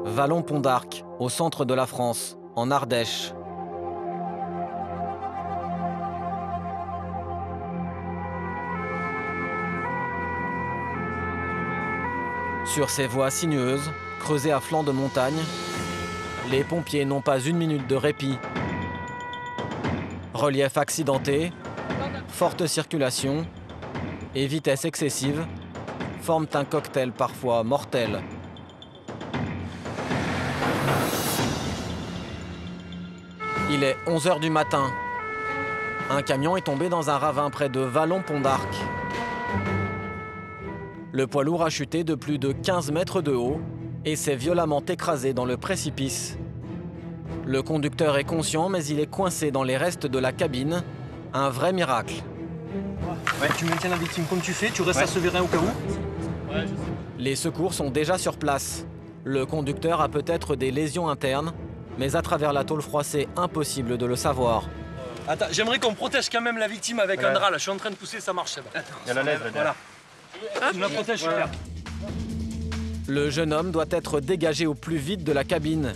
Vallon-Pont d'Arc, au centre de la France, en Ardèche. Sur ces voies sinueuses, creusées à flanc de montagne, les pompiers n'ont pas une minute de répit. Relief accidenté, forte circulation et vitesse excessive forment un cocktail parfois mortel. Il est 11 h du matin. Un camion est tombé dans un ravin près de Vallon-Pont d'Arc. Le poids lourd a chuté de plus de 15 mètres de haut et s'est violemment écrasé dans le précipice. Le conducteur est conscient, mais il est coincé dans les restes de la cabine. Un vrai miracle. Ouais, tu maintiens la victime comme tu fais, tu restes à ce vérin au cas où. Ouais, je sais. Les secours sont déjà sur place. Le conducteur a peut-être des lésions internes, mais à travers la tôle froissée, impossible de le savoir. Attends, j'aimerais qu'on protège quand même la victime avec un drap là. Je suis en train de pousser, ça marche. Il y a la lèvre. Voilà. Tu la protèges, super. Le jeune homme doit être dégagé au plus vite de la cabine.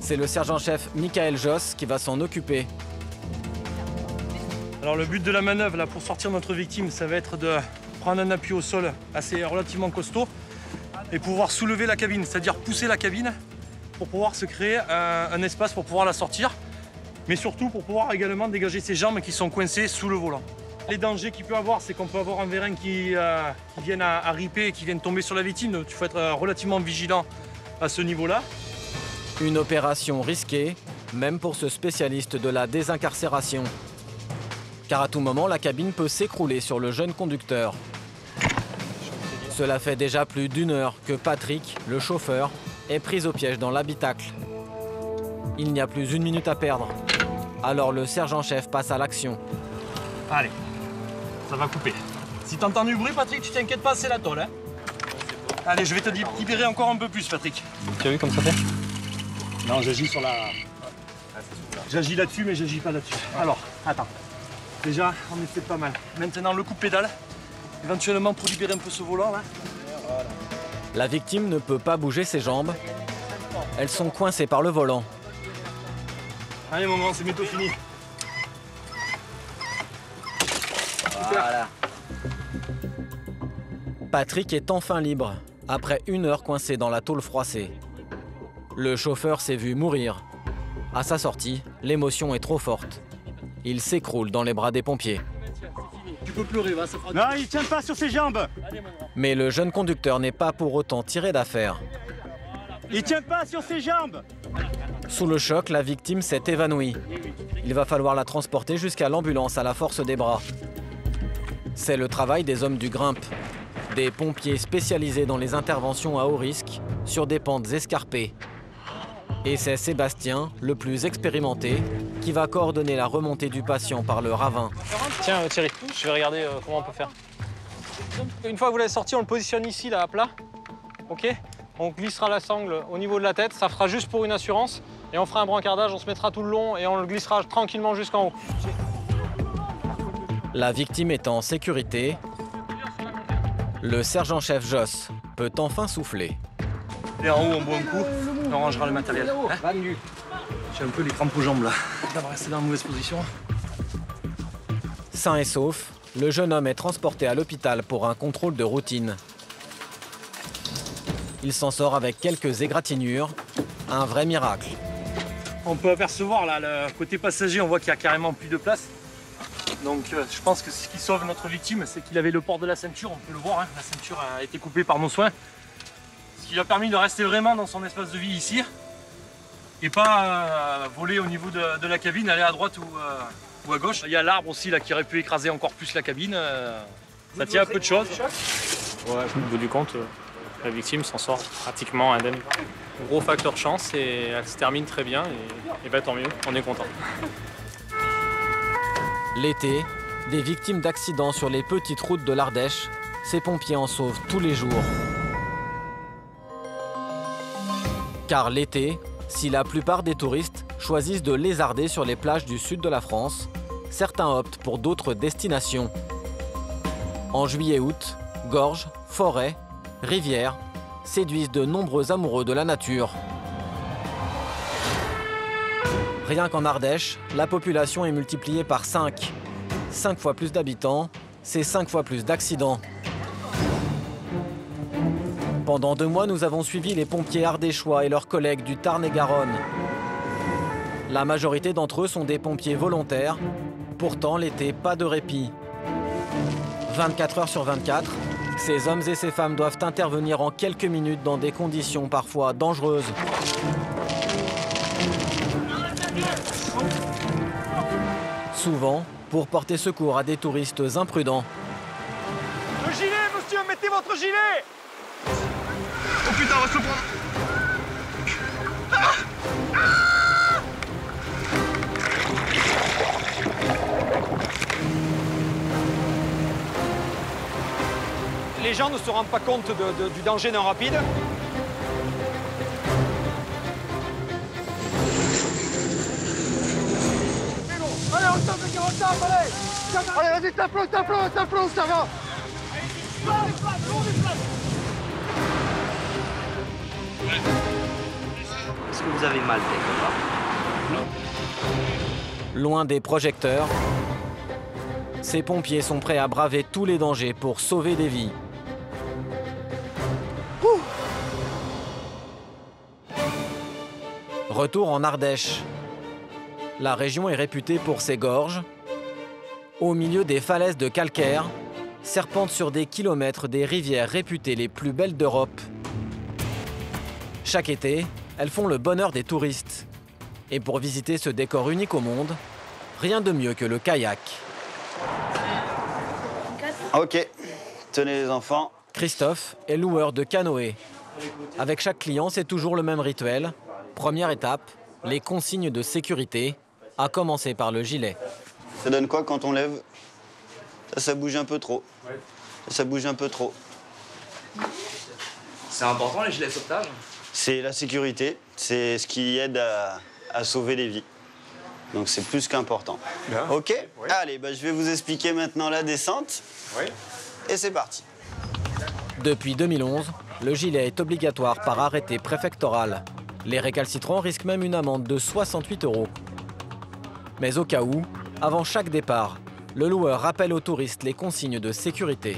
C'est le sergent-chef Michael Josse qui va s'en occuper. Alors le but de la manœuvre là, pour sortir notre victime, ça va être de prendre un appui au sol assez relativement costaud et pouvoir soulever la cabine, c'est-à-dire pousser la cabine pour pouvoir se créer un espace pour pouvoir la sortir, mais surtout pour pouvoir également dégager ses jambes qui sont coincées sous le volant. Les dangers qu'il peut avoir, c'est qu'on peut avoir un vérin qui vienne à ripper et qui vienne tomber sur la victime, donc il faut être relativement vigilant à ce niveau-là. Une opération risquée, même pour ce spécialiste de la désincarcération. Car à tout moment, la cabine peut s'écrouler sur le jeune conducteur. Cela fait déjà plus d'1 heure que Patrick, le chauffeur, est pris au piège dans l'habitacle. Il n'y a plus une minute à perdre. Alors le sergent-chef passe à l'action. Allez, ça va couper. Si t'entends du bruit, Patrick, tu t'inquiètes pas, c'est la tôle. Hein. Allez, je vais te libérer encore un peu plus, Patrick. Tu as vu comme ça fait? Non, j'agis sur la... J'agis là-dessus, mais j'agis pas là-dessus. Alors, attends. Déjà, on est peut-être pas mal. Maintenant, le coup de pédale. Éventuellement, pour libérer un peu ce volant, là. Voilà. La victime ne peut pas bouger ses jambes. Elles sont coincées par le volant. Allez, maman, c'est bientôt fini. Voilà. Patrick est enfin libre, après 1 heure coincé dans la tôle froissée. Le chauffeur s'est vu mourir. À sa sortie, l'émotion est trop forte. Il s'écroule dans les bras des pompiers. Tu peux pleurer, va, ça fera... Non, il tient pas sur ses jambes. Mais le jeune conducteur n'est pas pour autant tiré d'affaire. Il tient pas sur ses jambes. Sous le choc, la victime s'est évanouie. Il va falloir la transporter jusqu'à l'ambulance à la force des bras. C'est le travail des hommes du Grimpe, des pompiers spécialisés dans les interventions à haut risque sur des pentes escarpées. Et c'est Sébastien, le plus expérimenté, qui va coordonner la remontée du patient par le ravin. Tiens Thierry, je vais regarder comment on peut faire. Une fois que vous l'avez sorti, on le positionne ici, là, à plat. Ok? On glissera la sangle au niveau de la tête, ça fera juste pour une assurance. Et on fera un brancardage, on se mettra tout le long et on le glissera tranquillement jusqu'en haut. La victime est en sécurité. Le sergent-chef Josse peut enfin souffler. Et en haut, on boit un coup, et on rangera le matériel. Hein. J'ai un peu les crampes aux jambes, là. D'avoir resté dans la mauvaise position. Sain et sauf, le jeune homme est transporté à l'hôpital pour un contrôle de routine. Il s'en sort avec quelques égratignures, un vrai miracle. On peut apercevoir là le côté passager, on voit qu'il y a carrément plus de place. Donc je pense que ce qui sauve notre victime, c'est qu'il avait le port de la ceinture, on peut le voir, hein. La ceinture a été coupée par nos soins. Ce qui lui a permis de rester vraiment dans son espace de vie ici et pas voler au niveau de la cabine, aller à droite ou à gauche. Il y a l'arbre aussi là, qui aurait pu écraser encore plus la cabine. Ça tient à peu de choses. Ouais, au bout du compte, la victime s'en sort pratiquement indemne. Gros facteur chance et elle se termine très bien et bah, tant mieux, on est content. L'été, des victimes d'accidents sur les petites routes de l'Ardèche, ces pompiers en sauvent tous les jours. Car l'été, si la plupart des touristes choisissent de lézarder sur les plages du sud de la France, certains optent pour d'autres destinations. En juillet-août, gorges, forêts, rivières, séduisent de nombreux amoureux de la nature. Rien qu'en Ardèche, la population est multipliée par 5. 5 fois plus d'habitants, c'est 5 fois plus d'accidents. Pendant 2 mois, nous avons suivi les pompiers ardéchois et leurs collègues du Tarn-et-Garonne. La majorité d'entre eux sont des pompiers volontaires. Pourtant, l'été, pas de répit. 24 heures sur 24, ces hommes et ces femmes doivent intervenir en quelques minutes dans des conditions parfois dangereuses. Souvent, pour porter secours à des touristes imprudents. Le gilet, monsieur, mettez votre gilet! Oh putain, on va se le prendre. Les gens ne se rendent pas compte du danger d'un rapide. Allez, on tape, les gars, on tape, allez! Allez, vas-y, tape-le, ça va! Est-ce que vous avez mal quelque part? Loin des projecteurs, ces pompiers sont prêts à braver tous les dangers pour sauver des vies. Retour en Ardèche. La région est réputée pour ses gorges. Au milieu des falaises de calcaire, serpentent sur des kilomètres des rivières réputées les plus belles d'Europe. Chaque été, elles font le bonheur des touristes. Et pour visiter ce décor unique au monde, rien de mieux que le kayak. Ok, tenez les enfants. Christophe est loueur de canoë. Avec chaque client, c'est toujours le même rituel. Première étape, les consignes de sécurité, à commencer par le gilet. Ça donne quoi quand on lève? Ça bouge un peu trop. Ça bouge un peu trop. C'est important les gilets de sauvetage? C'est la sécurité, c'est ce qui aide à sauver des vies. Donc c'est plus qu'important. Ok, allez, je vais vous expliquer maintenant la descente. Et c'est parti. Depuis 2011, le gilet est obligatoire par arrêté préfectoral. Les récalcitrants risquent même une amende de 68 €. Mais au cas où, avant chaque départ, le loueur rappelle aux touristes les consignes de sécurité.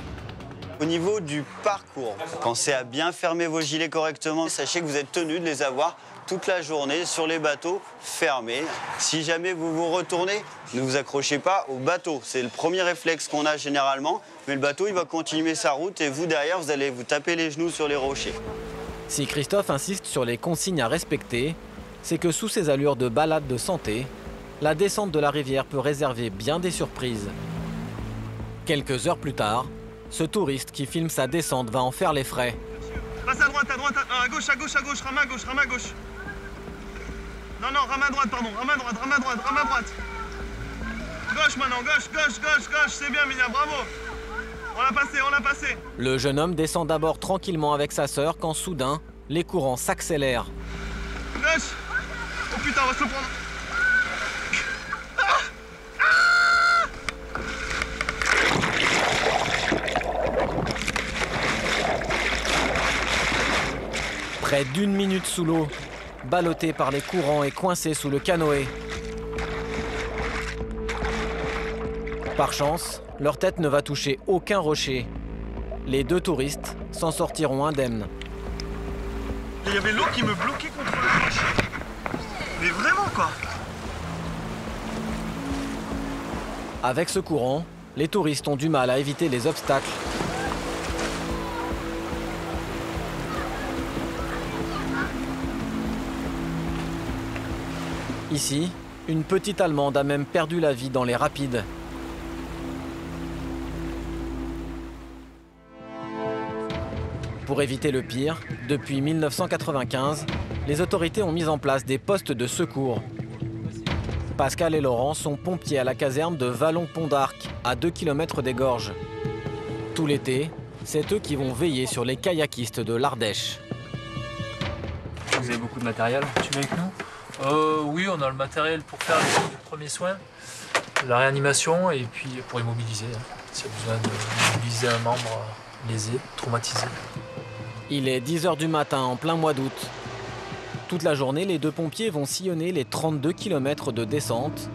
Au niveau du parcours, pensez à bien fermer vos gilets correctement. Sachez que vous êtes tenu de les avoir toute la journée sur les bateaux fermés. Si jamais vous vous retournez, ne vous accrochez pas au bateau. C'est le premier réflexe qu'on a généralement. Mais le bateau, il va continuer sa route et vous, derrière, vous allez vous taper les genoux sur les rochers. Si Christophe insiste sur les consignes à respecter, c'est que sous ses allures de balade de santé, la descente de la rivière peut réserver bien des surprises. Quelques heures plus tard, ce touriste qui filme sa descente va en faire les frais. Passe à droite, à gauche, rame à gauche. Non, rame à droite, pardon, rame à droite. Gauche maintenant, gauche, c'est bien, Mia, bravo. On l'a passé. Le jeune homme descend d'abord tranquillement avec sa sœur quand soudain, les courants s'accélèrent. Gauche. Oh putain, on va se le prendre. Près d'1 minute sous l'eau, ballotté par les courants et coincé sous le canoë. Par chance, leur tête ne va toucher aucun rocher. Les 2 touristes s'en sortiront indemnes. Il y avait l'eau qui me bloquait contre le rocher. Mais vraiment quoi. Avec ce courant, les touristes ont du mal à éviter les obstacles. Ici, une petite Allemande a même perdu la vie dans les rapides. Pour éviter le pire, depuis 1995, les autorités ont mis en place des postes de secours. Pascal et Laurent sont pompiers à la caserne de Vallon-Pont d'Arc, à 2 km des Gorges. Tout l'été, c'est eux qui vont veiller sur les kayakistes de l'Ardèche. Vous avez beaucoup de matériel? Tu viens avec nous? Oui, on a le matériel pour faire les premiers soins, la réanimation et puis pour immobiliser, s'il y a besoin de mobiliser un membre lésé, traumatisé. Il est 10 h du matin en plein mois d'août. Toute la journée, les deux pompiers vont sillonner les 32 km de descente,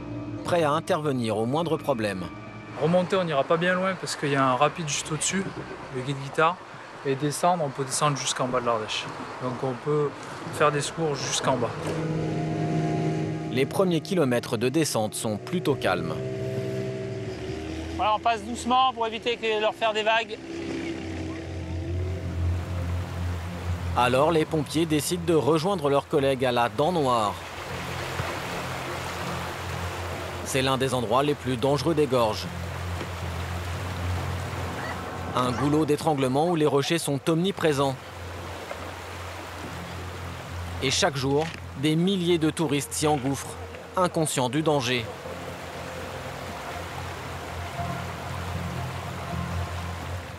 prêts à intervenir au moindre problème. Remonter, on n'ira pas bien loin parce qu'il y a un rapide juste au-dessus, le guide-guitare. Et descendre, on peut descendre jusqu'en bas de l'Ardèche. Donc on peut faire des secours jusqu'en bas. Les premiers kilomètres de descente sont plutôt calmes. Voilà, on passe doucement pour éviter de leur faire des vagues. Alors les pompiers décident de rejoindre leurs collègues à la Dent Noire. C'est l'un des endroits les plus dangereux des gorges. Un goulot d'étranglement où les rochers sont omniprésents. Et chaque jour, des milliers de touristes s'y engouffrent, inconscients du danger.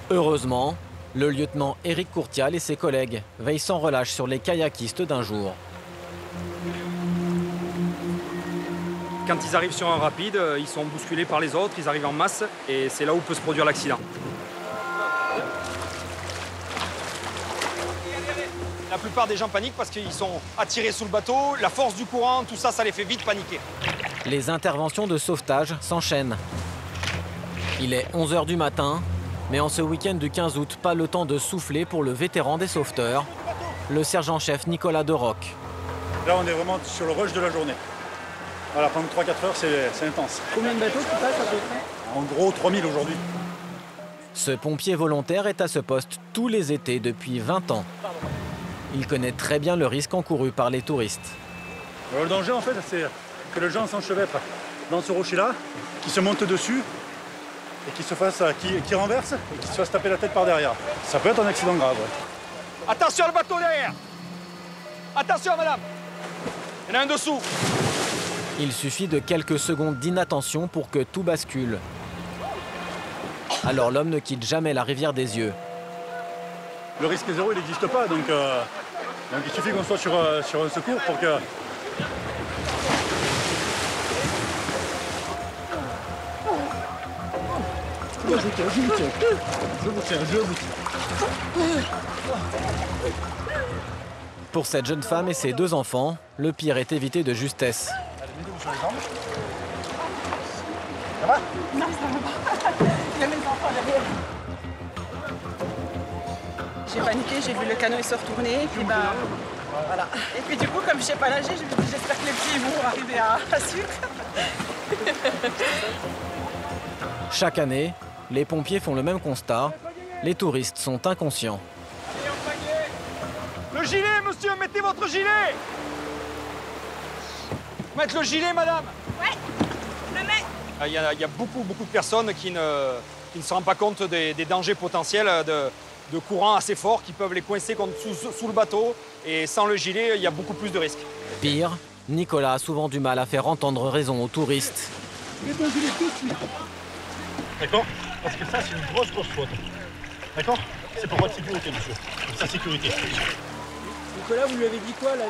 Heureusement, le lieutenant Éric Courtial et ses collègues veillent sans relâche sur les kayakistes d'un jour. Quand ils arrivent sur un rapide, ils sont bousculés par les autres, ils arrivent en masse et c'est là où peut se produire l'accident. La plupart des gens paniquent parce qu'ils sont attirés sous le bateau, la force du courant, tout ça, ça les fait vite paniquer. Les interventions de sauvetage s'enchaînent. Il est 11 h du matin, mais en ce week-end du 15 août, pas le temps de souffler pour le vétéran des sauveteurs, le sergent-chef Nicolas Deroc. Là, on est vraiment sur le rush de la journée. Voilà, pendant 3-4 heures, c'est intense. Combien de bateaux tu passes à peu près? En gros, 3000 aujourd'hui. Ce pompier volontaire est à ce poste tous les étés depuis 20 ans. Il connaît très bien le risque encouru par les touristes. Le danger, en fait, c'est que les gens s'enchevêtrent dans ce rocher-là, qui se montent dessus et qui renversent et qui se fassent taper la tête par derrière. Ça peut être un accident grave. Ouais. Attention le bateau derrière! Attention madame! Il y en a un dessous! Il suffit de quelques secondes d'inattention pour que tout bascule. Alors l'homme ne quitte jamais la rivière des yeux. Le risque zéro, il n'existe pas, donc il suffit qu'on soit sur un secours pour que... Je vous tiens. Pour cette jeune femme et ses deux enfants, le pire est évité de justesse. Ça va? Non, ça va pas. Il y a mes enfants derrière. J'ai paniqué, j'ai vu le canot se retourner, et puis voilà. Et puis du coup, comme je sais pas nager, je me dis j'espère que les petits vont arriver à sucre. Chaque année, les pompiers font le même constat. Les touristes sont inconscients. Le gilet, monsieur, mettez votre gilet! Mettre le gilet, madame! Ouais, le mets. Il y a beaucoup de personnes qui ne se rendent pas compte des dangers potentiels de courants assez forts qui peuvent les coincer sous le bateau. Et sans le gilet, il y a beaucoup plus de risques. Pire, Nicolas a souvent du mal à faire entendre raison aux touristes. Mettez un gilet tout de suite. D'accord? Parce que ça, c'est une grosse faute. D'accord? C'est pour votre sécurité, monsieur. Pour sa sécurité. Nicolas, vous lui avez dit quoi là,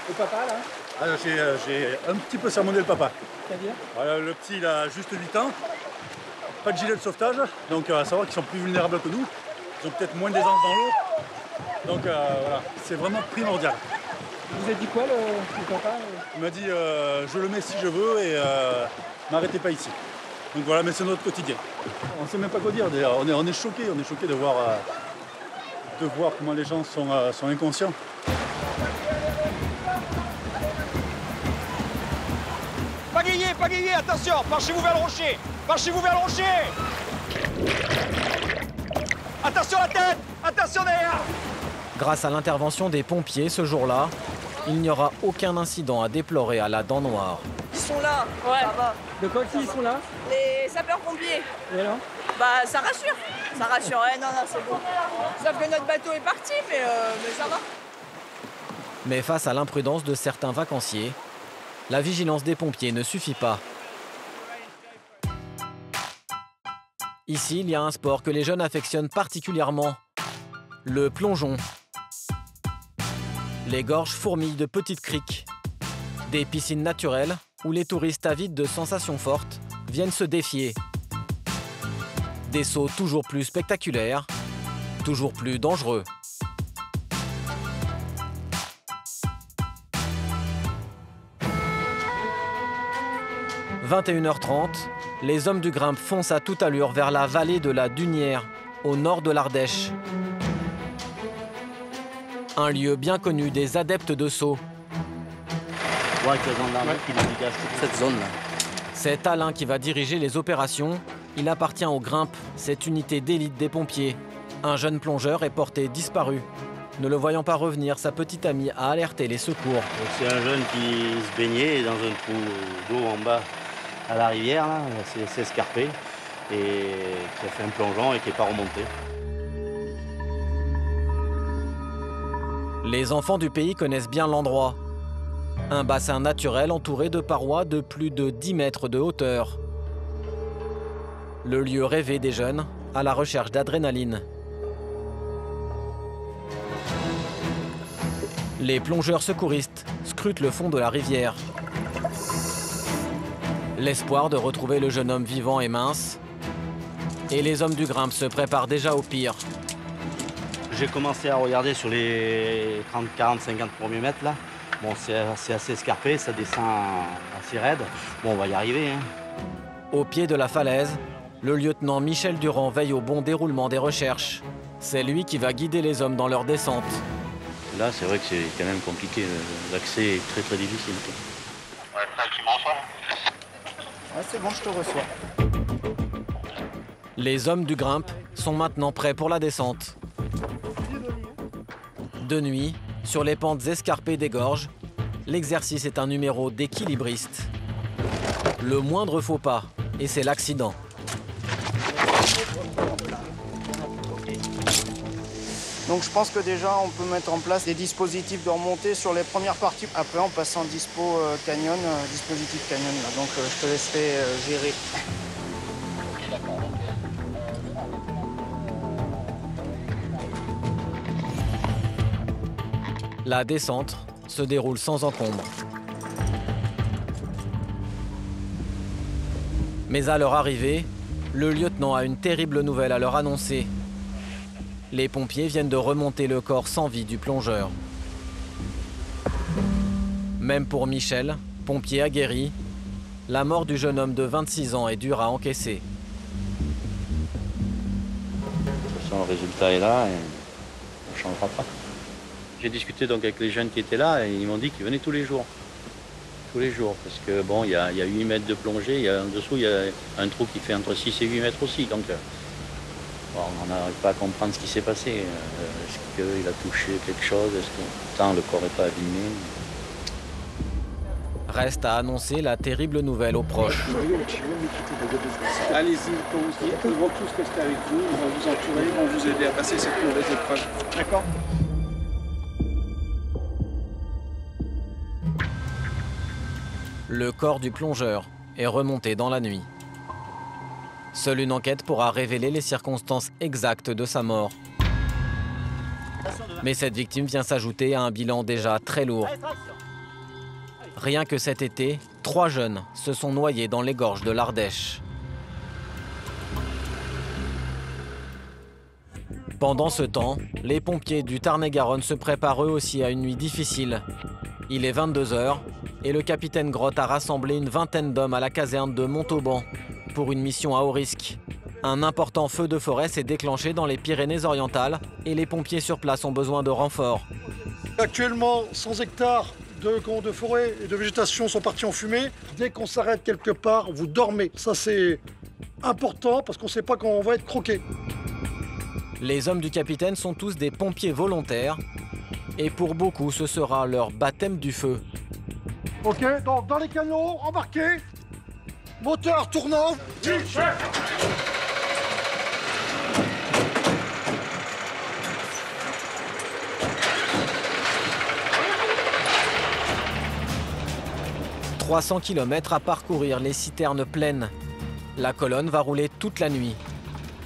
au papa là? Ah, j'ai un petit peu sermonné le papa. C'est-à-dire? Voilà, le petit, il a juste 8 ans. Pas de gilet de sauvetage. Donc, à savoir qu'ils sont plus vulnérables que nous. Ils ont peut-être moins d'aisance dans l'eau. Donc, voilà, c'est vraiment primordial. Vous avez dit quoi le papa? Il m'a dit, je le mets si je veux et m'arrêtez pas ici. Donc voilà, mais c'est notre quotidien. On ne sait même pas quoi dire d'ailleurs. On est choqués de voir comment les gens sont inconscients. Pagayez, attention, marchez-vous vers le rocher! Marchez-vous vers le rocher! Attention à la tête! Attention derrière! Grâce à l'intervention des pompiers ce jour-là, il n'y aura aucun incident à déplorer à la Dent Noire. Ils sont là, ouais. Ça va. De quoi ils sont là? Les sapeurs-pompiers. Et alors? Bah ça rassure. Ça rassure, ouais, non, c'est bon. Sauf que notre bateau est parti, mais ça va. Mais face à l'imprudence de certains vacanciers, la vigilance des pompiers ne suffit pas. Ici, il y a un sport que les jeunes affectionnent particulièrement, le plongeon. Les gorges fourmillent de petites criques, des piscines naturelles où les touristes avides de sensations fortes viennent se défier. Des sauts toujours plus spectaculaires, toujours plus dangereux. 21h30, les hommes du Grimpe foncent à toute allure vers la vallée de la Dunière, au nord de l'Ardèche. Un lieu bien connu des adeptes de saut. Cette zone-là. C'est Alain qui va diriger les opérations. Il appartient au Grimpe, cette unité d'élite des pompiers. Un jeune plongeur est porté disparu. Ne le voyant pas revenir, sa petite amie a alerté les secours. C'est un jeune qui se baignait dans un trou d'eau en bas à la rivière, là, c'est escarpé, et qui a fait un plongeon et qui n'est pas remonté. Les enfants du pays connaissent bien l'endroit. Un bassin naturel entouré de parois de plus de 10 mètres de hauteur. Le lieu rêvé des jeunes à la recherche d'adrénaline. Les plongeurs secouristes scrutent le fond de la rivière. L'espoir de retrouver le jeune homme vivant et mince. Et les hommes du Grimpe se préparent déjà au pire. J'ai commencé à regarder sur les 30, 40, 50 premiers mètres là. Bon, c'est assez escarpé, ça descend assez raide. Bon, on va y arriver. Hein. Au pied de la falaise, le lieutenant Michel Durand veille au bon déroulement des recherches. C'est lui qui va guider les hommes dans leur descente. Là, c'est vrai que c'est quand même compliqué. L'accès est très difficile. Ouais, tranquillement, ça. Ouais, c'est bon, je te reçois. Les hommes du Grimpe sont maintenant prêts pour la descente. De nuit, sur les pentes escarpées des gorges, l'exercice est un numéro d'équilibriste. Le moindre faux pas, et c'est l'accident. Donc je pense que déjà on peut mettre en place des dispositifs de remontée sur les premières parties. Après on passe en dispositif canyon là. Donc je te laisserai gérer. La descente se déroule sans encombre. Mais à leur arrivée, le lieutenant a une terrible nouvelle à leur annoncer. Les pompiers viennent de remonter le corps sans vie du plongeur. Même pour Michel, pompier aguerri, la mort du jeune homme de 26 ans est dure à encaisser. De toute façon, le résultat est là et on ne changera pas. J'ai discuté donc avec les jeunes qui étaient là et ils m'ont dit qu'ils venaient tous les jours. Tous les jours, parce que bon, il y a 8 mètres de plongée, en dessous il y a un trou qui fait entre 6 et 8 mètres aussi. Donc bon, on n'arrive pas à comprendre ce qui s'est passé. Est-ce qu'il a touché quelque chose? Est-ce que pourtant le corps n'est pas abîmé? Reste à annoncer la terrible nouvelle aux proches. Allez-y, ils vont tous rester avec vous, ils vont vous entourer, ils vont vous aider à passer cette mauvaise épreuve. D'accord? Le corps du plongeur est remonté dans la nuit. Seule une enquête pourra révéler les circonstances exactes de sa mort. Mais cette victime vient s'ajouter à un bilan déjà très lourd. Rien que cet été, 3 jeunes se sont noyés dans les gorges de l'Ardèche. Pendant ce temps, les pompiers du Tarn-et-Garonne se préparent eux aussi à une nuit difficile. Il est 22 h et le capitaine Grotte a rassemblé une vingtaine d'hommes à la caserne de Montauban pour une mission à haut risque. Un important feu de forêt s'est déclenché dans les Pyrénées-Orientales et les pompiers sur place ont besoin de renforts. Actuellement, 100 hectares de forêt et de végétation sont partis en fumée. Dès qu'on s'arrête quelque part, vous dormez. Ça, c'est important parce qu'on ne sait pas quand on va être croqué. Les hommes du capitaine sont tous des pompiers volontaires et pour beaucoup, ce sera leur baptême du feu. Ok, donc dans les canaux, embarqués, moteur tournant. « 300 km à parcourir, les citernes pleines. La colonne va rouler toute la nuit.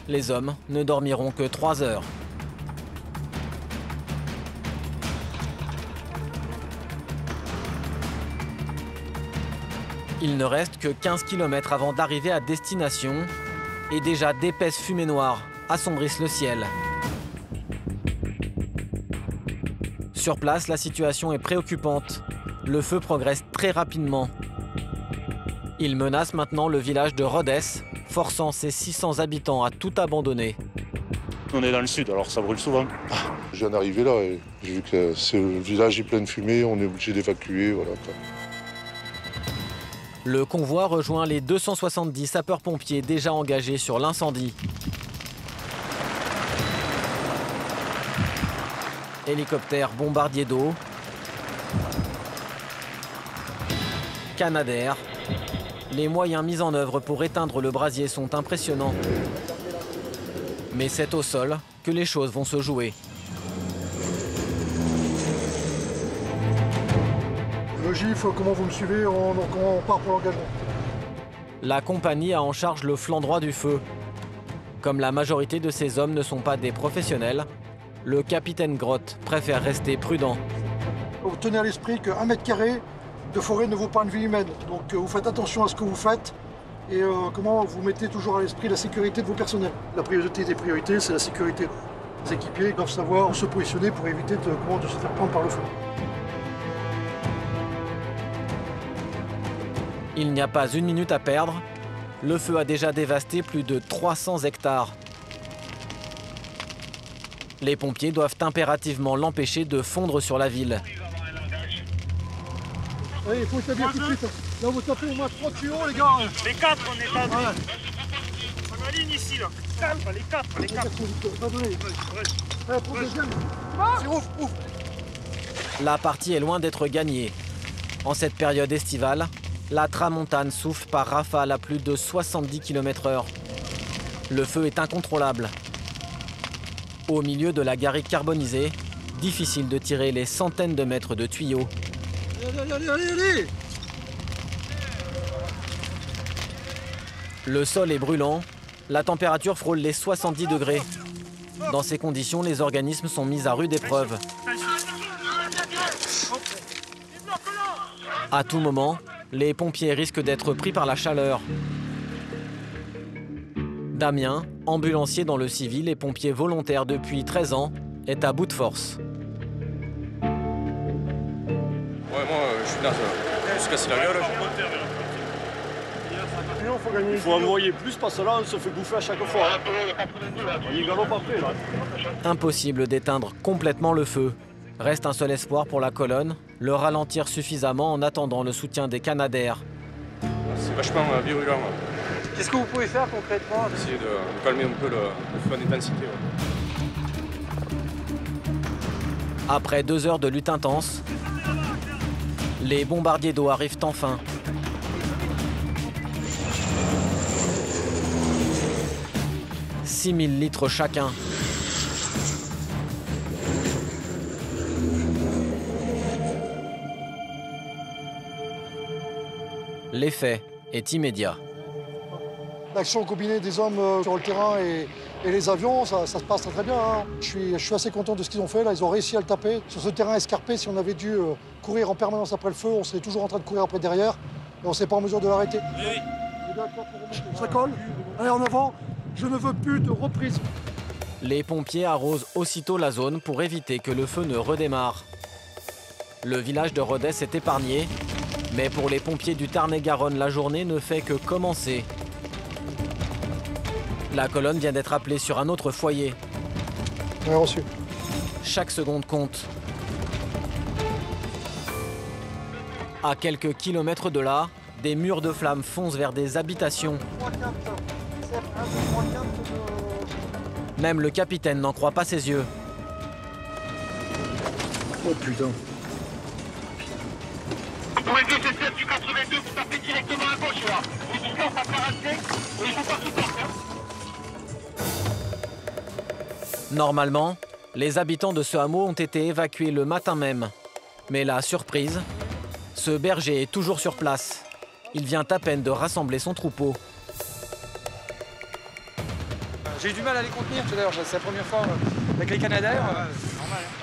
Les hommes ne dormiront que 3 heures. Il ne reste que 15 km avant d'arriver à destination et déjà d'épaisses fumées noires assombrissent le ciel. Sur place, la situation est préoccupante. Le feu progresse très rapidement. Il menace maintenant le village de Rhodes, forçant ses 600 habitants à tout abandonner. On est dans le sud, alors ça brûle souvent. Je viens d'arriver là et j'ai vu que le village est plein de fumée, on est obligé d'évacuer. Voilà. Le convoi rejoint les 270 sapeurs-pompiers déjà engagés sur l'incendie. Hélicoptères bombardiers d'eau, Canadair. Les moyens mis en œuvre pour éteindre le brasier sont impressionnants. Mais c'est au sol que les choses vont se jouer. Le GIF, comment vous me suivez? On part pour l'engagement. La compagnie a en charge le flanc droit du feu. Comme la majorité de ces hommes ne sont pas des professionnels, le capitaine Grotte préfère rester prudent. Vous tenez à l'esprit qu'un mètre carré de forêt ne vaut pas une vie humaine. Donc vous faites attention à ce que vous faites et comment vous mettez toujours à l'esprit la sécurité de vos personnels. La priorité des priorités, c'est la sécurité. Les équipiers doivent savoir se positionner pour éviter de se faire prendre par le feu. Il n'y a pas une minute à perdre. Le feu a déjà dévasté plus de 300 hectares. Les pompiers doivent impérativement l'empêcher de fondre sur la ville. Allez, il faut établir tout de suite. Là, vous tapez au moins 3 tuyaux, les gars. Les 4, on est à deux. On aligne ici, là. Les 4. Allez, pour le deuxième. Ouf. La partie est loin d'être gagnée. En cette période estivale, la tramontane souffle par rafales à plus de 70 km/h. Le feu est incontrôlable. Au milieu de la garrigue carbonisée, difficile de tirer les centaines de mètres de tuyaux. Allez. Le sol est brûlant, la température frôle les 70 degrés. Dans ces conditions, les organismes sont mis à rude épreuve. À tout moment, les pompiers risquent d'être pris par la chaleur. Damien, ambulancier dans le civil et pompier volontaire depuis 13 ans, est à bout de force. Ouais, moi, je suis naze. Je me suis cassé la gueule. Il faut envoyer plus parce que là, on se fait bouffer à chaque fois. On y galope après, là. Impossible d'éteindre complètement le feu. Reste un seul espoir pour la colonne, le ralentir suffisamment en attendant le soutien des Canadair. C'est vachement virulent. Qu'est-ce que vous pouvez faire concrètement? Essayer de calmer un peu le feu en intensité. Après 2 heures de lutte intense, les bombardiers d'eau arrivent enfin. « 6000 litres chacun. L'effet est immédiat. L'action combinée des hommes sur le terrain et les avions, ça se passe très bien. Hein. Je suis assez content de ce qu'ils ont fait. Là, ils ont réussi à le taper. Sur ce terrain escarpé, si on avait dû courir en permanence après le feu, on serait toujours en train de courir après derrière. Et on ne serait pas en mesure de l'arrêter. Ça colle. Allez, en avant. Je ne veux plus de reprise. Les pompiers arrosent aussitôt la zone pour éviter que le feu ne redémarre. Le village de Rhodes est épargné, mais pour les pompiers du Tarn-et-Garonne, la journée ne fait que commencer. La colonne vient d'être appelée sur un autre foyer. Bien reçu. Chaque seconde compte. À quelques kilomètres de là, des murs de flammes foncent vers des habitations. Même le capitaine n'en croit pas ses yeux. Oh putain. Vous pouvez DCF du 82, vous tapez directement à gauche là. Vous pouvez pas faire rester, et il faut pas tout faire. Normalement, les habitants de ce hameau ont été évacués le matin même. Mais la surprise, ce berger est toujours sur place. Il vient à peine de rassembler son troupeau. J'ai eu du mal à les contenir tout à l'heure, c'est la première fois avec les Canadair.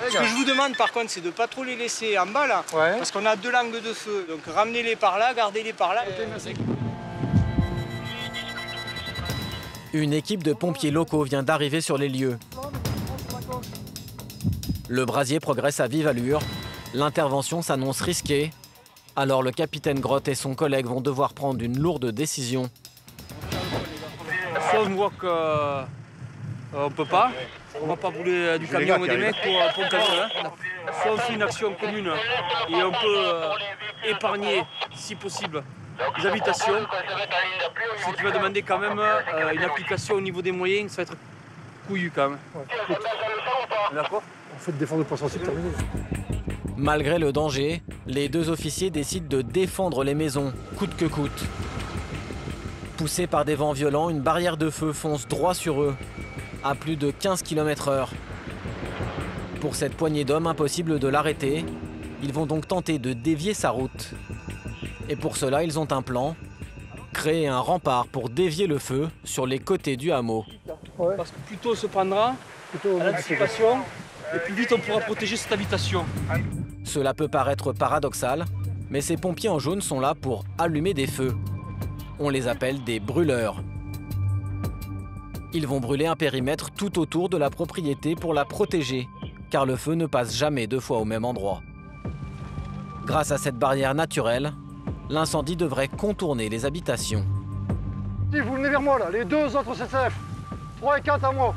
Ce que je vous demande par contre, c'est de ne pas trop les laisser en bas là, parce qu'on a 2 langues de feu. Donc ramenez-les par là, gardez-les par là. Une équipe de pompiers locaux vient d'arriver sur les lieux. Le brasier progresse à vive allure. L'intervention s'annonce risquée. Alors le capitaine Grotte et son collègue vont devoir prendre une lourde décision. Soit on voit qu'on ne peut pas, on ne va pas brûler du camion et des mecs pour le camion. Hein. Soit on fait une action commune et on peut épargner, si possible, les habitations. Ce qui va demander quand même une application au niveau des moyens, ça va être couillu quand même. Ouais. D'accord ? On fait défendre le point sensible, terminé. Malgré le danger, les deux officiers décident de défendre les maisons, coûte que coûte. Poussés par des vents violents, une barrière de feu fonce droit sur eux, à plus de 15 km/h. Pour cette poignée d'hommes, impossible de l'arrêter. Ils vont donc tenter de dévier sa route. Et pour cela, ils ont un plan. Créer un rempart pour dévier le feu sur les côtés du hameau. Ouais. Parce que plus tôt on se prendra à l'anticipation, et plus vite on pourra protéger cette habitation. Cela peut paraître paradoxal, mais ces pompiers en jaune sont là pour allumer des feux. On les appelle des brûleurs. Ils vont brûler un périmètre tout autour de la propriété pour la protéger, car le feu ne passe jamais deux fois au même endroit. Grâce à cette barrière naturelle, l'incendie devrait contourner les habitations. Si vous venez vers moi là, les deux autres CCF, 3 et 4 à moi.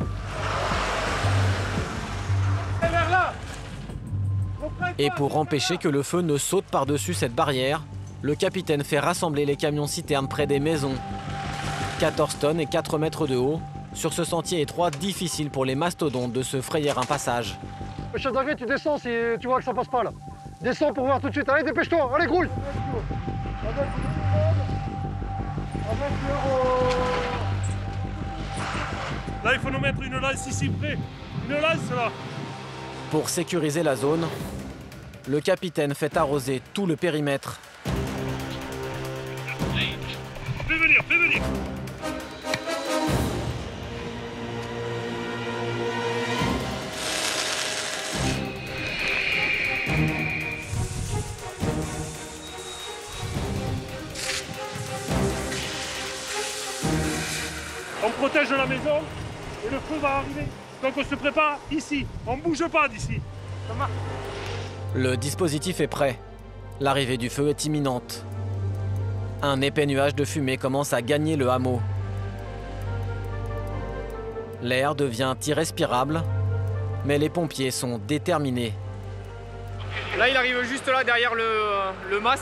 Et pour empêcher que le feu ne saute par-dessus cette barrière, le capitaine fait rassembler les camions-citernes près des maisons. 14 tonnes et 4 mètres de haut, sur ce sentier étroit difficile pour les mastodontes de se frayer un passage. Le chef d'agri, tu descends si tu vois que ça passe pas là. Descends pour voir tout de suite, allez dépêche-toi, allez grouille. Là, il faut nous mettre une lance ici près. Une lance là. Pour sécuriser la zone, le capitaine fait arroser tout le périmètre. Fais venir, fais venir. On protège la maison et le feu va arriver. Donc on se prépare ici. On ne bouge pas d'ici. Ça marche. Le dispositif est prêt. L'arrivée du feu est imminente. Un épais nuage de fumée commence à gagner le hameau. L'air devient irrespirable, mais les pompiers sont déterminés. Là, il arrive juste là, derrière le mas,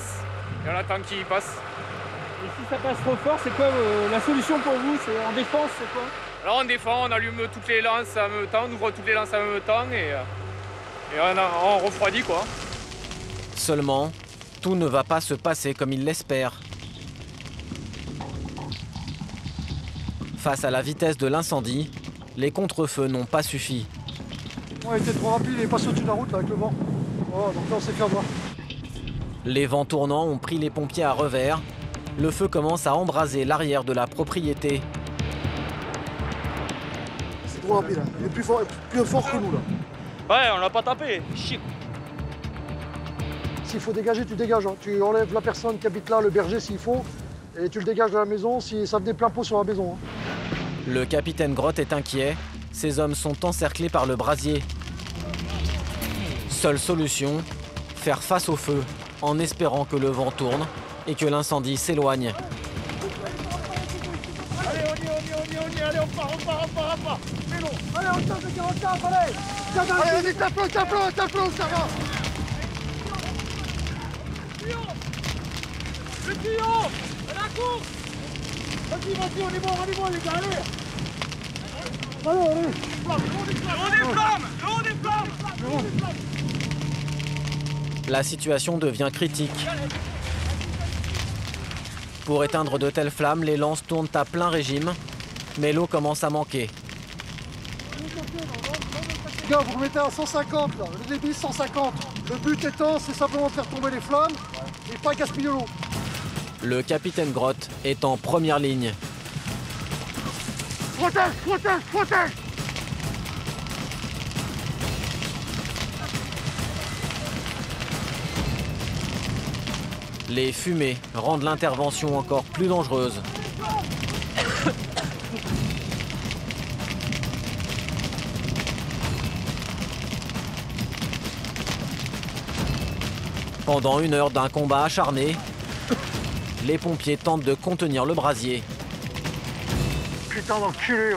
et on attend qu'il passe. Et si ça passe trop fort, c'est quoi la solution pour vous? C'est en défense, c'est quoi? Alors on défend, on allume toutes les lances en même temps, on ouvre toutes les lances en même temps et on refroidit quoi. Seulement, tout ne va pas se passer comme il l'espère. Face à la vitesse de l'incendie, les contre-feux n'ont pas suffi. On était trop rapide, il est passé au-dessus de la route là, avec le vent. Oh, donc là on s'est fait avoir. Les vents tournants ont pris les pompiers à revers. Le feu commence à embraser l'arrière de la propriété. C'est trop rapide, hein. Il est plus fort que nous là. Ouais, on l'a pas tapé, chic. S'il faut dégager, tu dégages. Hein. Tu enlèves la personne qui habite là, le berger s'il faut, et tu le dégages de la maison si ça venait plein pot sur la maison. Hein. Le capitaine Grotte est inquiet. Ces hommes sont encerclés par le brasier. Seule solution, faire face au feu, en espérant que le vent tourne et que l'incendie s'éloigne. Allez, allez, on part. C'est long. Allez, on tente de 44, allez. Allez, vas-y, tape-le, ça va. Le tuyau, à la course. Vas-y, on est bon, les gars, allez. Allez. On déflamme. La situation devient critique. Pour éteindre de telles flammes, les lances tournent à plein régime, mais l'eau commence à manquer. Les gars, vous remettez à 150 là, le débit 150. Le but étant, c'est simplement de faire tomber les flammes et pas gaspiller l'eau. Le capitaine Grotte est en première ligne. Protège. Les fumées rendent l'intervention encore plus dangereuse. Pendant 1 heure d'un combat acharné, les pompiers tentent de contenir le brasier. Putain d'enculé.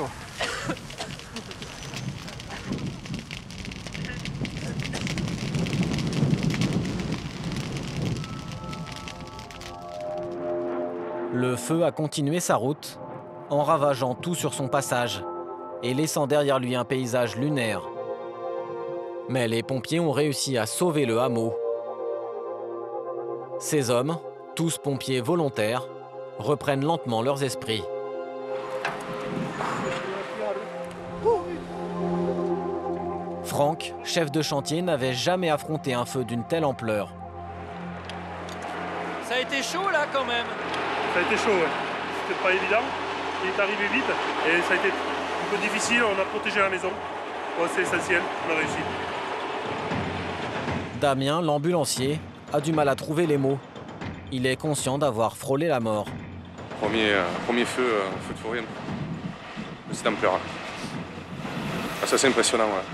Le feu a continué sa route, en ravageant tout sur son passage et laissant derrière lui un paysage lunaire. Mais les pompiers ont réussi à sauver le hameau. Ces hommes, tous pompiers volontaires, reprennent lentement leurs esprits. Franck, chef de chantier, n'avait jamais affronté un feu d'une telle ampleur. Ça a été chaud là quand même. Ça a été chaud, ouais. C'était pas évident. Il est arrivé vite et ça a été un peu difficile. On a protégé la maison. Bon, c'est essentiel, on a réussi. Damien, l'ambulancier, a du mal à trouver les mots. Il est conscient d'avoir frôlé la mort. Premier feu de forêt, de cette ampleur. Ah, ça c'est impressionnant, ouais.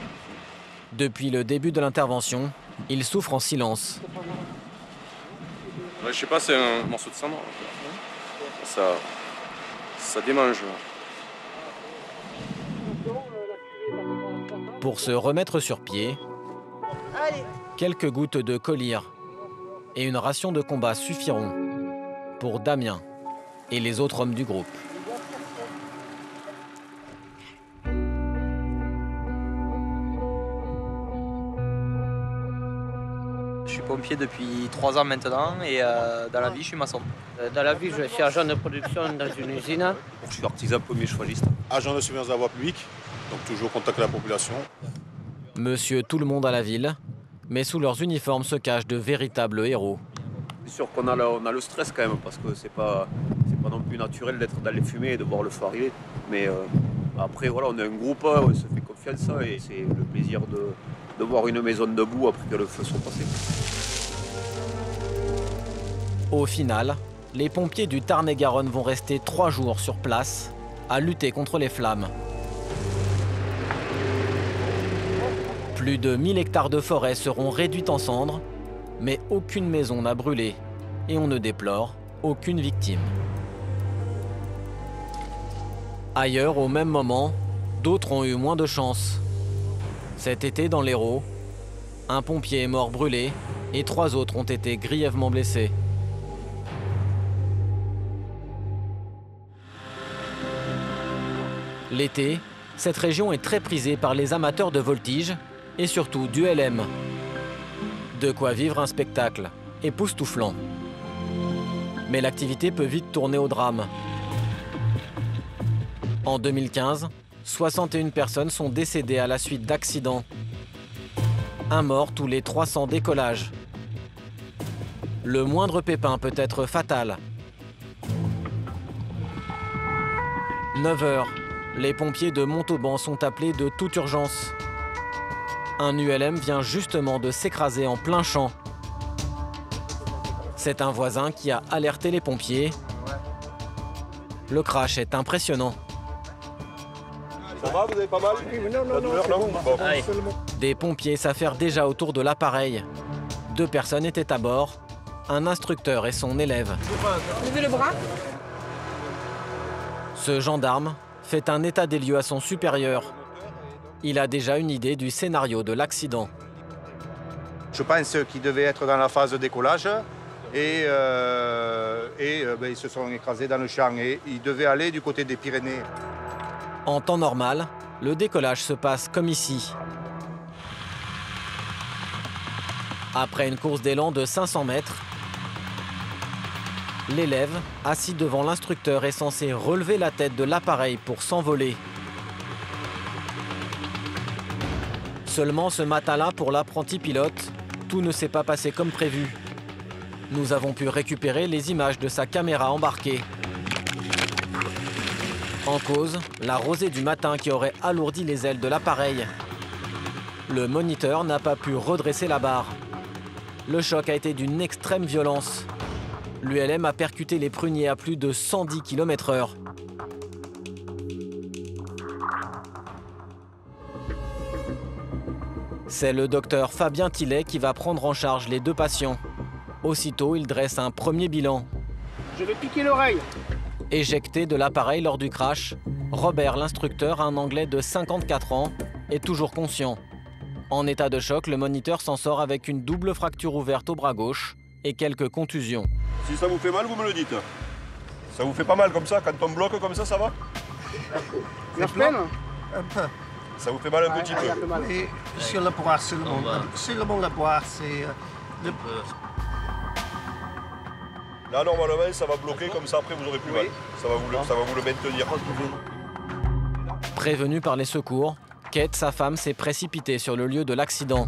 Depuis le début de l'intervention, il souffre en silence. Ouais, je sais pas, c'est un morceau de cendre. Ça démange. Pour se remettre sur pied, quelques gouttes de collyre et une ration de combat suffiront pour Damien et les autres hommes du groupe. Je suis pompier depuis 3 ans maintenant et dans la vie, je suis maçon. Dans la vie, je suis agent de production dans une usine. Je suis artisan premier chevaliste. Agent de surveillance de la voie publique, donc toujours au contact avec la population. Monsieur tout le monde à la ville, mais sous leurs uniformes se cachent de véritables héros. C'est sûr qu'on a le stress quand même, parce que c'est pas non plus naturel d'être dans les fumées et de voir le feu arriver. Mais après, voilà, on est un groupe, on se fait confiance et c'est le plaisir de voir une maison debout après que le feu soit passé. Au final, les pompiers du Tarn-et-Garonne vont rester 3 jours sur place à lutter contre les flammes. Plus de 1000 hectares de forêt seront réduits en cendres, mais aucune maison n'a brûlé et on ne déplore aucune victime. Ailleurs, au même moment, d'autres ont eu moins de chance. Cet été, dans l'Hérault, un pompier est mort brûlé et 3 autres ont été grièvement blessés. L'été, cette région est très prisée par les amateurs de voltige et surtout du LM. De quoi vivre un spectacle époustouflant. Mais l'activité peut vite tourner au drame. En 2015, 61 personnes sont décédées à la suite d'accidents. Un mort tous les 300 décollages. Le moindre pépin peut être fatal. 9 heures, les pompiers de Montauban sont appelés de toute urgence. Un ULM vient justement de s'écraser en plein champ. C'est un voisin qui a alerté les pompiers. Le crash est impressionnant. Ça va, vous avez pas mal? Des pompiers s'affairent déjà autour de l'appareil. 2 personnes étaient à bord, un instructeur et son élève. Levez le bras. Ce gendarme fait un état des lieux à son supérieur. Il a déjà une idée du scénario de l'accident. Je pense qu'ils devaient être dans la phase de décollage et ils se sont écrasés dans le champ et ils devaient aller du côté des Pyrénées. En temps normal, le décollage se passe comme ici. Après une course d'élan de 500 mètres, l'élève, assis devant l'instructeur, est censé relever la tête de l'appareil pour s'envoler. Seulement ce matin-là, pour l'apprenti pilote, tout ne s'est pas passé comme prévu. Nous avons pu récupérer les images de sa caméra embarquée. En cause, la rosée du matin qui aurait alourdi les ailes de l'appareil. Le moniteur n'a pas pu redresser la barre. Le choc a été d'une extrême violence. L'ULM a percuté les pruniers à plus de 110 km/h. C'est le docteur Fabien Tillet qui va prendre en charge les 2 patients. Aussitôt, il dresse un premier bilan. Je vais piquer l'oreille. Éjecté de l'appareil lors du crash, Robert, l'instructeur, un Anglais de 54 ans, est toujours conscient. En état de choc, le moniteur s'en sort avec une double fracture ouverte au bras gauche et quelques contusions. Si ça vous fait mal, vous me le dites. Ça vous fait pas mal comme ça, quand on bloque comme ça va? La peine? Un peu. Ça vous fait mal un petit peu? Et sur le bras, seulement le bras, c'est... Là, normalement, ça va bloquer comme ça, après vous aurez plus mal. Ça va vous le maintenir. Prévenu par les secours, Kate, sa femme, s'est précipitée sur le lieu de l'accident.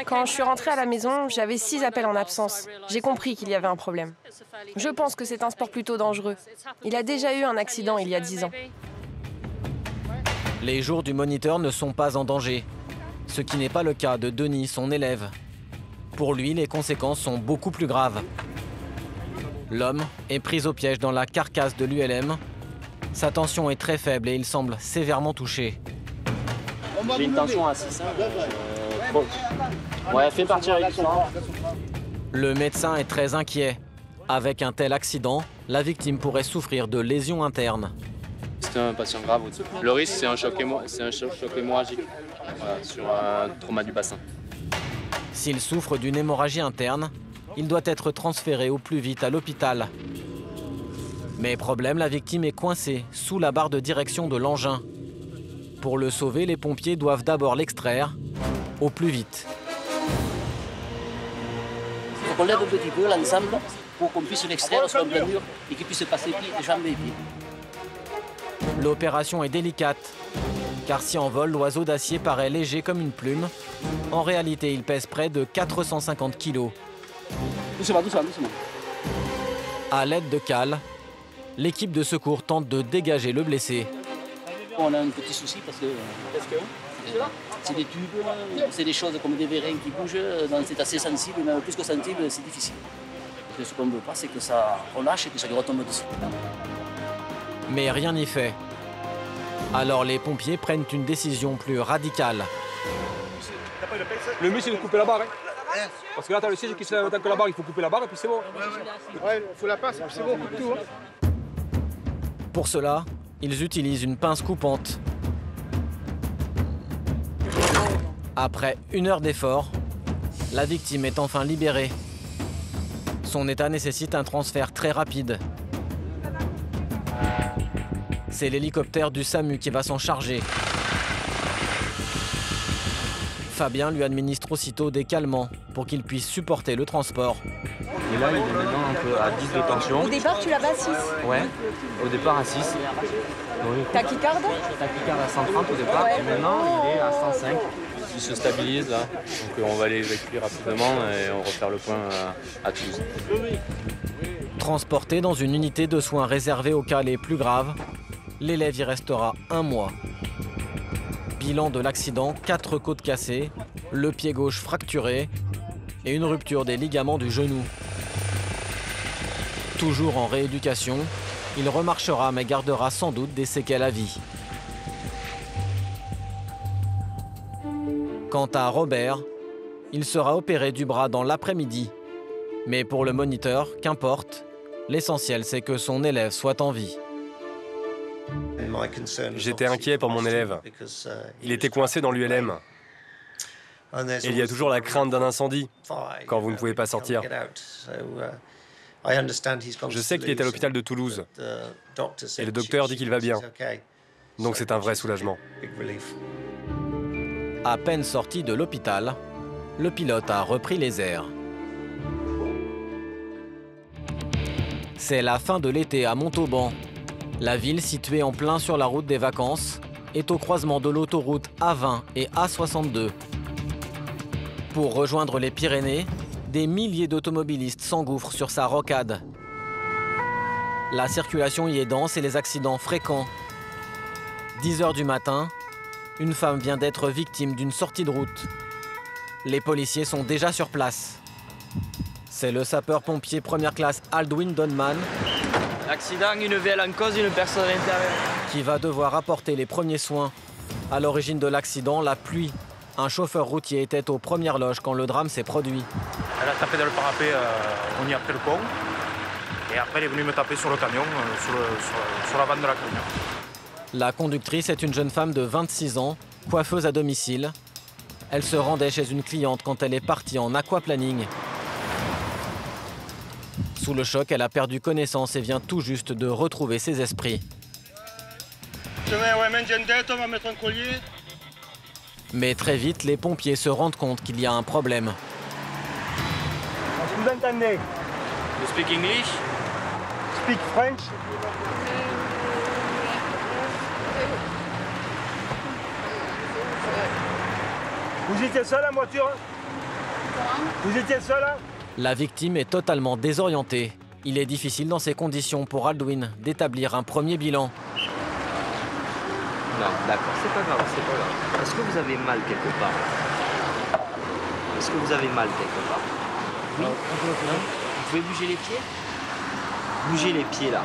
Quand je suis rentrée à la maison, j'avais 6 appels en absence. J'ai compris qu'il y avait un problème. Je pense que c'est un sport plutôt dangereux. Il a déjà eu un accident il y a 10 ans. Les jours du moniteur ne sont pas en danger, ce qui n'est pas le cas de Denis, son élève. Pour lui, les conséquences sont beaucoup plus graves. L'homme est pris au piège dans la carcasse de l'ULM. Sa tension est très faible et il semble sévèrement touché. J'ai une tension à 6. Ouais, fais partir avec ça. Le médecin est très inquiet. Avec un tel accident, la victime pourrait souffrir de lésions internes. C'est un patient grave. Le risque, c'est un choc hémorragique sur un trauma du bassin. S'il souffre d'une hémorragie interne, il doit être transféré au plus vite à l'hôpital. Mais problème, la victime est coincée sous la barre de direction de l'engin. Pour le sauver, les pompiers doivent d'abord l'extraire au plus vite. Il faut qu'on lève un petit peu l'ensemble pour qu'on puisse l'extraire sur le plein mur et qu'il puisse passer les jambes et les pieds. L'opération est délicate, car si en vol, l'oiseau d'acier paraît léger comme une plume, en réalité, il pèse près de 450 kg. Doucement. À l'aide de cales, l'équipe de secours tente de dégager le blessé. On a un petit souci parce que c'est des tubes, c'est des choses comme des vérins qui bougent, c'est assez sensible, mais plus que sensible, c'est difficile. Et ce qu'on ne veut pas, c'est que ça relâche et que ça lui retombe dessus. Mais rien n'y fait. Alors les pompiers prennent une décision plus radicale. Le mieux, c'est de couper la barre. Hein. Parce que là, tu as le siège qui se lève en tant que la barre, il faut couper la barre et puis c'est bon. Ouais, il faut la pince, c'est bon, coupe tout. Hein. Pour cela, ils utilisent une pince coupante. Après 1 heure d'effort, la victime est enfin libérée. Son état nécessite un transfert très rapide. C'est l'hélicoptère du SAMU qui va s'en charger. Fabien lui administre aussitôt des calmants pour qu'il puisse supporter le transport. Et là, il est maintenant un peu à 10 de tension. Au départ, tu l'avais à 6. Ouais, au départ à 6. Tachycarde? Tachycarde à 130 au départ, et maintenant il est à 105. Il se stabilise là, donc on va aller l'évacuer rapidement et on refaire le point à Toulouse. Transporté dans une unité de soins réservée aux cas les plus graves, l'élève y restera 1 mois. Bilan de l'accident, 4 côtes cassées, le pied gauche fracturé et une rupture des ligaments du genou. Toujours en rééducation, il remarchera mais gardera sans doute des séquelles à vie. Quant à Robert, il sera opéré du bras dans l'après-midi. Mais pour le moniteur, qu'importe, l'essentiel c'est que son élève soit en vie. J'étais inquiet pour mon élève. Il était coincé dans l'ULM. Et il y a toujours la crainte d'un incendie quand vous ne pouvez pas sortir. Je sais qu'il est à l'hôpital de Toulouse. Et le docteur dit qu'il va bien. Donc c'est un vrai soulagement. À peine sorti de l'hôpital, le pilote a repris les airs. C'est la fin de l'été à Montauban. La ville, située en plein sur la route des vacances, est au croisement de l'autoroute A20 et A62. Pour rejoindre les Pyrénées, des milliers d'automobilistes s'engouffrent sur sa rocade. La circulation y est dense et les accidents fréquents. 10 h du matin, une femme vient d'être victime d'une sortie de route. Les policiers sont déjà sur place. C'est le sapeur-pompier première classe Aldwin Donman Accident, une VL en cause, une personne à l'intérieur. qui va devoir apporter les premiers soins. À l'origine de l'accident, la pluie. Un chauffeur routier était aux premières loges quand le drame s'est produit. Elle a tapé dans le parapet, on y a après le pont. Et après, elle est venue me taper sur le camion, sur la vanne de la camion. La conductrice est une jeune femme de 26 ans, coiffeuse à domicile. Elle se rendait chez une cliente quand elle est partie en aquaplaning. Sous le choc, elle a perdu connaissance et vient tout juste de retrouver ses esprits. Je mets main tête, on va mettre un collier. Mais très vite, les pompiers se rendent compte qu'il y a un problème. Est-ce que vous entendez? You speak English? Speak French. Vous étiez seul en voiture? Vous étiez seul? La victime est totalement désorientée. Il est difficile dans ces conditions pour Aldwin d'établir un premier bilan. Non, d'accord, c'est pas grave, c'est pas grave. Est-ce que vous avez mal quelque part? Est-ce que vous avez mal quelque part? Oui. Non. Vous pouvez bouger les pieds? Bougez les pieds là.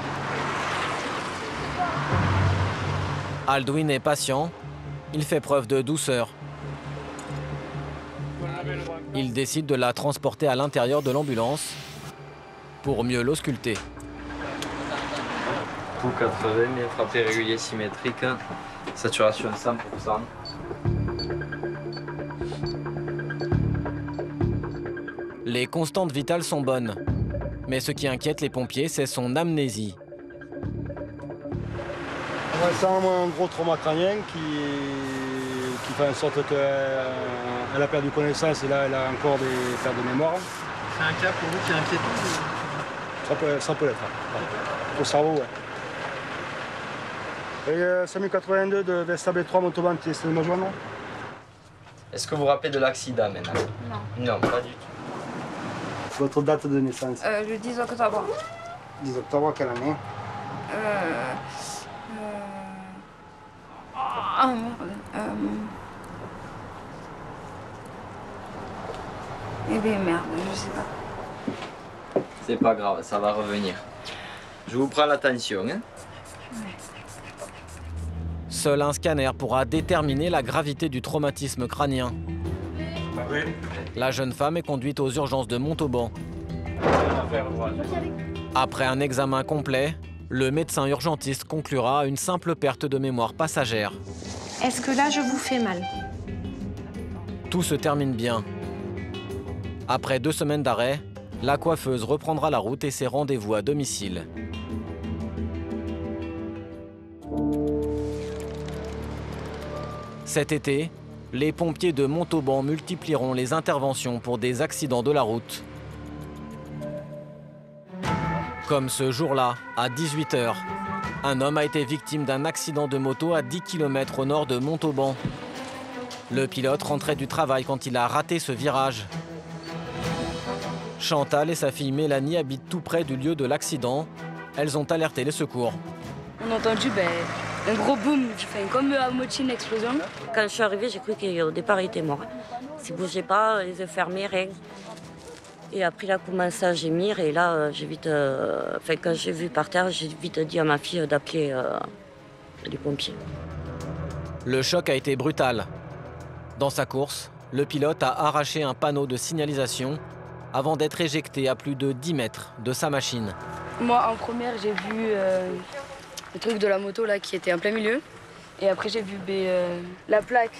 Aldwin est patient. Il fait preuve de douceur. Il décide de la transporter à l'intérieur de l'ambulance pour mieux l'ausculter. Pouls 80, bien frappé régulier symétrique, saturation 100%. Les constantes vitales sont bonnes, mais ce qui inquiète les pompiers, c'est son amnésie. C'est un gros trauma crânien qui fait en sorte qu'elle a perdu connaissance et là elle a encore des pertes de mémoire. C'est un cas pour vous qui est inquiétant? Ça peut l'être. Ouais. Au cerveau, ouais. Et 5082 de Vesta B3 Montauban, c'est le major, non? Est-ce que vous vous rappelez de l'accident maintenant? Non. Non, pas du tout. Votre date de naissance? Le 10 octobre. 10 octobre, quelle année? Ah merde. Eh bien merde, je sais pas. C'est pas grave, ça va revenir. Je vous prends l'attention. Hein? Seul un scanner pourra déterminer la gravité du traumatisme crânien. La jeune femme est conduite aux urgences de Montauban. Après un examen complet, le médecin urgentiste conclura à une simple perte de mémoire passagère. Est-ce que là, je vous fais mal? Tout se termine bien. Après 2 semaines d'arrêt, la coiffeuse reprendra la route et ses rendez-vous à domicile. Cet été, les pompiers de Montauban multiplieront les interventions pour des accidents de la route. Comme ce jour-là, à 18 h, un homme a été victime d'un accident de moto à 10 km au nord de Montauban. Le pilote rentrait du travail quand il a raté ce virage. Chantal et sa fille Mélanie habitent tout près du lieu de l'accident. Elles ont alerté les secours. On a entendu un gros boom, comme à moitié une explosion. Quand je suis arrivée, j'ai cru qu'au départ, il était mort. Il ne bougeait pas, les yeux fermés, rien. Et après, il a commencé à gémir. Et là, j'ai vite, quand j'ai vu par terre, j'ai vite dit à ma fille d'appeler les pompiers. Le choc a été brutal. Dans sa course, le pilote a arraché un panneau de signalisation avant d'être éjecté à plus de 10 mètres de sa machine. Moi, en première, j'ai vu le truc de la moto là, qui était en plein milieu. Et après, j'ai vu la plaque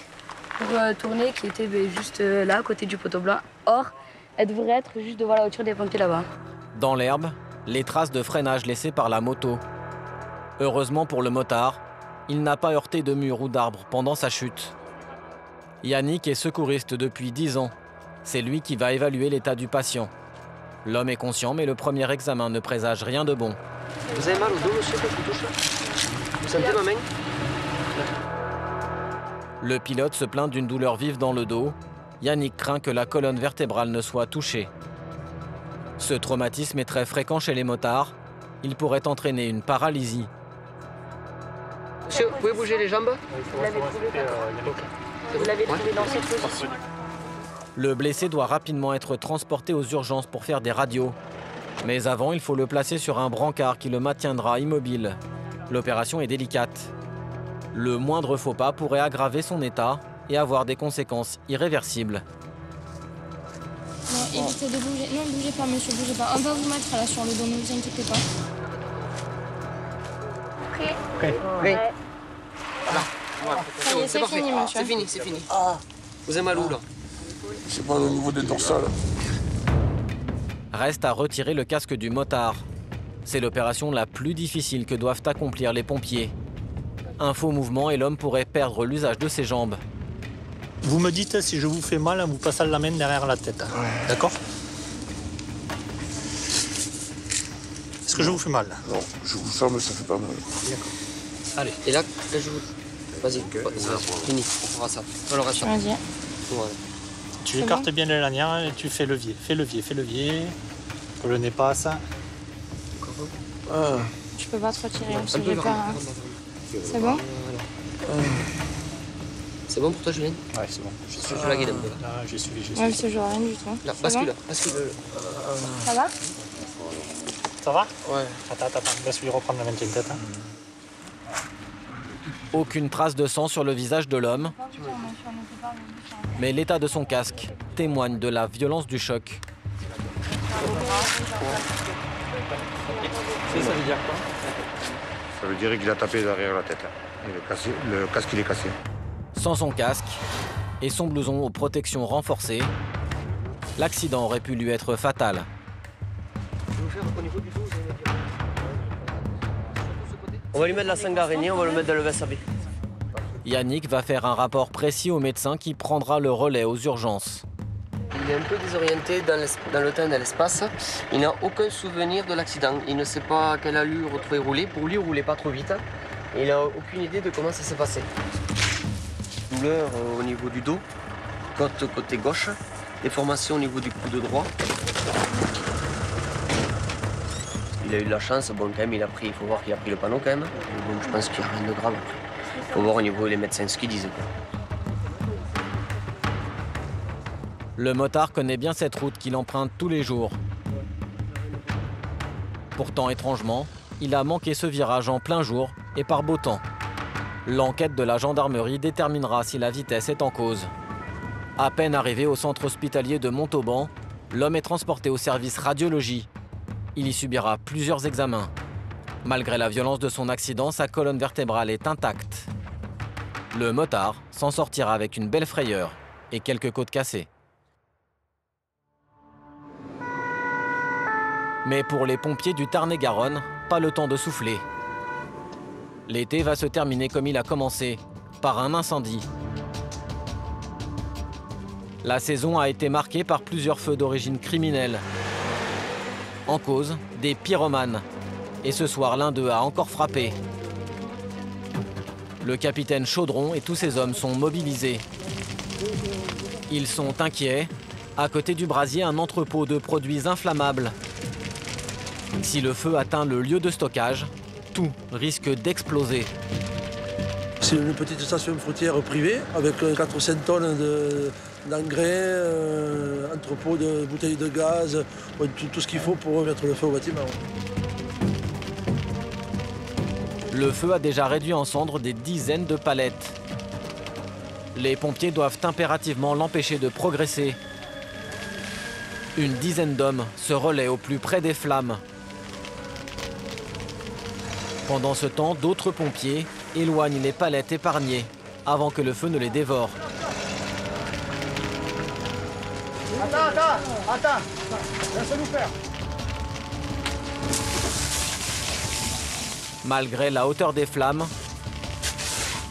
pour tourner qui était juste là, à côté du poteau blanc. Or, elle devrait être juste devant la voiture des pompiers là-bas. Dans l'herbe, les traces de freinage laissées par la moto. Heureusement pour le motard, il n'a pas heurté de mur ou d'arbre pendant sa chute. Yannick est secouriste depuis 10 ans. C'est lui qui va évaluer l'état du patient. L'homme est conscient, mais le premier examen ne présage rien de bon. Vous avez mal au dos, monsieur, quand vous touchez? Vous sentez ma main? Le pilote se plaint d'une douleur vive dans le dos. Yannick craint que la colonne vertébrale ne soit touchée. Ce traumatisme est très fréquent chez les motards. Il pourrait entraîner une paralysie. Monsieur, vous pouvez bouger les jambes? Vous l'avez trouvé dans cette position. Le blessé doit rapidement être transporté aux urgences pour faire des radios. Mais avant, il faut le placer sur un brancard qui le maintiendra immobile. L'opération est délicate. Le moindre faux pas pourrait aggraver son état et avoir des conséquences irréversibles. Il Arrêtez de bouger. Non, bougez pas, monsieur, bougez pas. On va vous mettre là sur le dos, ne vous inquiétez pas. Prêt? Prêt. Voilà. Ça y est, c'est fini, monsieur. C'est fini, c'est fini. Ah. Vous avez mal où, là? C'est pas au niveau des dorsales. Reste à retirer le casque du motard. C'est l'opération la plus difficile que doivent accomplir les pompiers. Un faux mouvement et l'homme pourrait perdre l'usage de ses jambes. Vous me dites si je vous fais mal en vous passant la main derrière la tête. Ouais. D'accord? Est-ce que je vous fais mal? Non, je vous sens, mais ça fait pas mal. D'accord. Allez. Et là je vous... Vas-y, fini, on fera ça. On le reste. Vas-y. Tu écartes bien les lanières et tu fais levier. Fais levier, fais levier. Que le nez passe. Je peux pas te retirer, monsieur, j'ai peur. Hein. C'est bon? C'est bon pour toi, Julien? Ouais, c'est bon. Je la guide un peu. J'ai suivi. Ouais, monsieur, je vois rien du tout. Là, bascule. Ça va? Ça va? Ouais. Attends, laisse-lui reprendre la main de tête. Hein. Aucune trace de sang sur le visage de l'homme. Mais l'état de son casque témoigne de la violence du choc. Ça veut dire quoi? Ça veut dire qu'il a tapé derrière la tête. Le casque, il est cassé. Sans son casque et son blouson aux protections renforcées, l'accident aurait pu lui être fatal. On va lui mettre la sangle araignée, on va le mettre dans le VSAB. Yannick va faire un rapport précis au médecin qui prendra le relais aux urgences. Il est un peu désorienté dans le temps et dans l'espace. Il n'a aucun souvenir de l'accident. Il ne sait à quelle allure il roulait. Pour lui, il ne roulait pas trop vite. Et il n'a aucune idée de comment ça s'est passé. Douleur au niveau du dos, côté gauche, déformation au niveau du coude droit. Il a eu de la chance, bon quand même, il faut voir qu'il a pris le panneau quand même. Donc je pense qu'il n'y a rien de grave. Il faut voir au niveau des médecins ce qu'ils disent. Le motard connaît bien cette route qu'il emprunte tous les jours. Pourtant, étrangement, il a manqué ce virage en plein jour et par beau temps. L'enquête de la gendarmerie déterminera si la vitesse est en cause. À peine arrivé au centre hospitalier de Montauban, l'homme est transporté au service radiologie. Il y subira plusieurs examens. Malgré la violence de son accident, sa colonne vertébrale est intacte. Le motard s'en sortira avec une belle frayeur et quelques côtes cassées. Mais pour les pompiers du Tarn-et-Garonne, pas le temps de souffler. L'été va se terminer comme il a commencé, par un incendie. La saison a été marquée par plusieurs feux d'origine criminelle. En cause, des pyromanes. Et ce soir, l'un d'eux a encore frappé. Le capitaine Chaudron et tous ses hommes sont mobilisés. Ils sont inquiets. À côté du brasier, un entrepôt de produits inflammables. Si le feu atteint le lieu de stockage, tout risque d'exploser. C'est une petite station fruitière privée avec 4 ou 5 tonnes d'engrais, entrepôt de bouteilles de gaz, tout ce qu'il faut pour mettre le feu au bâtiment. Le feu a déjà réduit en cendres des dizaines de palettes. Les pompiers doivent impérativement l'empêcher de progresser. Une dizaine d'hommes se relaient au plus près des flammes. Pendant ce temps, d'autres pompiers éloignent les palettes épargnées avant que le feu ne les dévore. Attends, laisse-nous faire. Malgré la hauteur des flammes,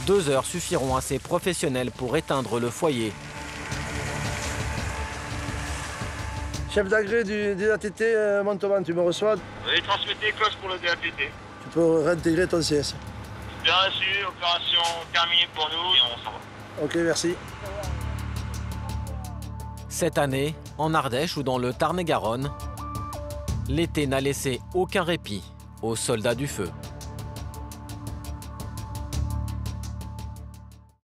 2 heures suffiront à ces professionnels pour éteindre le foyer. Chef d'agré du DATT Montauban, tu me reçois? Oui, transmettez les clauses pour le DATT. Tu peux réintégrer ton CS. Bien reçu, opération terminée pour nous et on s'en va. Ok, merci. Cette année, en Ardèche ou dans le Tarn-et-Garonne, l'été n'a laissé aucun répit aux soldats du feu.